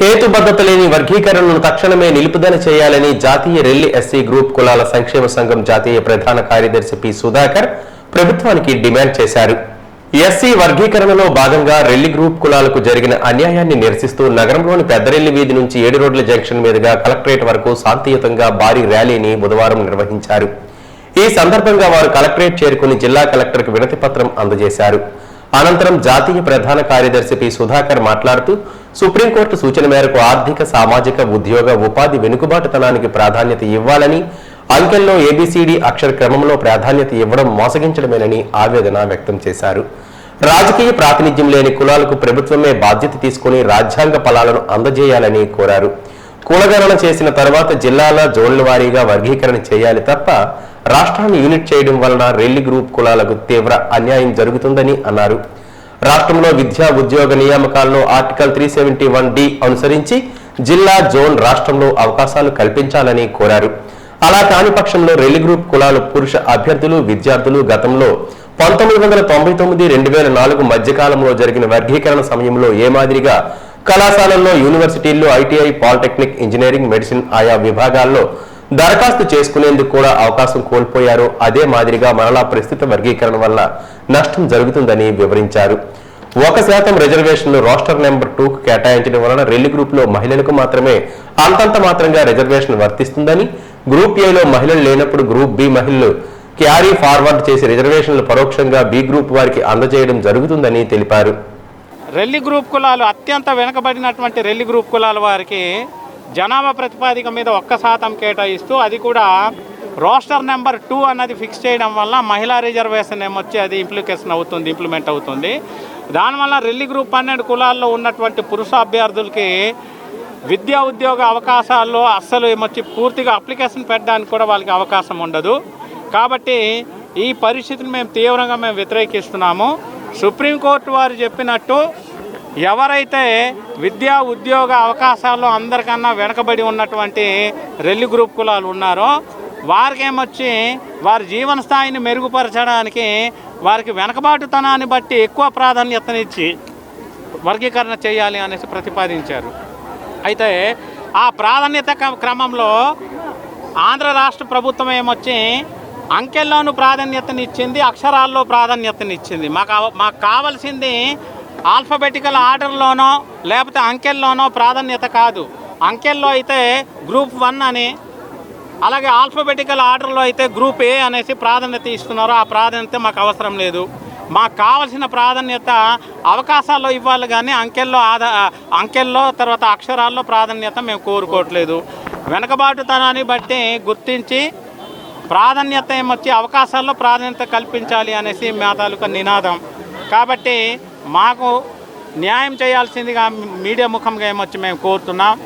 హేతుబద్ధత లేని వర్గీకరణను తక్షణమే నిలుపుదల చేయాలని జాతీయ రెల్లి ఎస్సీ గ్రూప్ కులాల సంక్షేమ సంఘం జాతీయ ప్రధాన కార్యదర్శి పి సుధాకర్ ప్రభుత్వానికి డిమాండ్ చేశారు. ఎస్సీ వర్గీకరణలో భాగంగా రెల్లి గ్రూప్ కులాలకు జరిగిన అన్యాయాన్ని నిరసిస్తూ నగరంలోని పెద్దరెల్లి వీధి నుంచి 7 రోడ్ల జంక్షన్ మీదుగా కలెక్టరేట్ వరకు శాంతియుతంగా భారీ ర్యాలీని బుధవారం నిర్వహించారు. ఈ సందర్భంగా వారు కలెక్టరేట్ చేరుకుని జిల్లా కలెక్టర్కు వినతి పత్రం అందజేశారు. అనంతరం జాతీయ ప్రధాన కార్యదర్శి పి సుధాకర్ మాట్లాడుతూ సుప్రీంకోర్టు సూచన మేరకు ఆర్థిక, సామాజిక, ఉద్యోగ, ఉపాధి వెనుకబాటుతనానికి ప్రాధాన్యత ఇవ్వాలని, అంకెల్లో ఏబిసిడి అక్షర క్రమంలో ప్రాధాన్యత ఇవ్వడం మోసగించడమేనని ఆవేదన వ్యక్తం చేశారు. రాజకీయ ప్రాతినిధ్యం లేని కులాలకు ప్రభుత్వమే బాధ్యత తీసుకుని రాజ్యాంగ ఫలాలను అందజేయాలని కోరారు. కులగణన చేసిన తర్వాత జిల్లాల, జోన్ల వారీగా వర్గీకరణ చేయాలి తప్ప రాష్ట్రాన్ని యూనిట్ చేయడం వలన రెల్లి గ్రూప్ కులాలకు తీవ్ర అన్యాయం జరుగుతుందని అన్నారు. రాష్ట్రంలో విద్యా, ఉద్యోగ నియామకాల్లో ఆర్టికల్ 371D అనుసరించి జిల్లా, జోన్ రాష్ట్రంలో అవకాశాలు కల్పించాలని కోరారు. అలా కాని పక్షంలో రెల్లి గ్రూప్ కులాలు పురుష అభ్యర్థులు, విద్యార్థులు గతంలో 1999-2004 మధ్యకాలంలో జరిగిన వర్గీకరణ సమయంలో ఏ మాదిరిగా కళాశాలల్లో, యూనివర్సిటీల్లో, ఐటీఐ, పాలిటెక్నిక్, ఇంజనీరింగ్, మెడిసిన్ ఆయా విభాగాల్లో దరఖాస్తు చేసుకునేందుకు కూడా అవకాశం కోల్పోయారో అదే మాదిరిగా మరలా ప్రస్తుత వర్గీకరణ వల్ల నష్టం జరుగుతుందని వివరించారు. 1% రిజర్వేషన్లు రోస్టర్ నెంబర్ 2కు కేటాయించడం వలన రెల్లి గ్రూప్ లో మహిళలకు మాత్రమే అంతంత మాత్రంగా రిజర్వేషన్ వర్తిస్తుందని, గ్రూప్ ఏలో మహిళలు లేనప్పుడు గ్రూప్ బి మహిళలు క్యారీ ఫార్వర్డ్ చేసి రిజర్వేషన్లు పరోక్షంగా బి గ్రూప్ వారికి అందజేయడం జరుగుతుందని తెలిపారు. రెల్లి గ్రూప్ కులాలు అత్యంత వెనుకబడినటువంటి రెల్లి గ్రూప్ కులాల వారికి జనాభా ప్రతిపాదిక మీద 1% కేటాయిస్తూ, అది కూడా రోస్టర్ నెంబర్ 2 అన్నది ఫిక్స్ చేయడం వల్ల మహిళా రిజర్వేషన్ ఏమొచ్చి అది ఇంప్లిమెంట్ అవుతుంది. దానివల్ల రెల్లి గ్రూప్ 12 కులాల్లో ఉన్నటువంటి పురుష అభ్యర్థులకి విద్యా, ఉద్యోగ అవకాశాల్లో అస్సలు ఏమొచ్చి పూర్తిగా అప్లికేషన్ పెట్టడానికి కూడా వాళ్ళకి అవకాశం ఉండదు. కాబట్టి ఈ పరిస్థితిని మేము తీవ్రంగా వ్యతిరేకిస్తున్నాము. సుప్రీంకోర్టు వారు చెప్పినట్టు ఎవరైతే విద్యా, ఉద్యోగ అవకాశాల్లో అందరికన్నా వెనకబడి ఉన్నటువంటి రెల్లి గ్రూప్ కులాలు ఉన్నారో వారికి ఏమొచ్చి వారి జీవన స్థాయిని మెరుగుపరచడానికి వారికి వెనకబాటుతనాన్ని బట్టి ఎక్కువ ప్రాధాన్యతనిచ్చి వర్గీకరణ చేయాలి అనేసి ప్రతిపాదించారు. అయితే ఆ ప్రాధాన్యత క్రమంలో ఆంధ్ర రాష్ట్ర ప్రభుత్వం ఏమొచ్చి అంకెల్లోనూ ప్రాధాన్యతనిచ్చింది, అక్షరాల్లో ప్రాధాన్యతనిచ్చింది. మాకు కావాల్సింది ఆల్ఫాబెటికల్ ఆర్డర్లోనో లేకపోతే అంకెల్లోనో ప్రాధాన్యత కాదు. అంకెల్లో అయితే గ్రూప్ 1 అని, అలాగే ఆల్ఫాబెటికల్ ఆర్డర్లో అయితే గ్రూప్ ఏ అనేసి ప్రాధాన్యత ఇస్తున్నారు. ఆ ప్రాధాన్యత మాకు అవసరం లేదు. మాకు కావాల్సిన ప్రాధాన్యత అవకాశాల్లో ఇవ్వాలి, కానీ అంకెల్లో తర్వాత అక్షరాల్లో ప్రాధాన్యత మేము కోరుకోవట్లేదు. వెనకబాటుతనాన్ని బట్టి గుర్తించి ప్రాధాన్యత ఏమొచ్చి అవకాశాల్లో ప్రాధాన్యత కల్పించాలి అనేసి మా తాలూకా నినాదం. కాబట్టి మాకు న్యాయం చేయాల్సిందిగా మీడియా ముఖంగా ఏమొచ్చి మేము కోరుతున్నాం.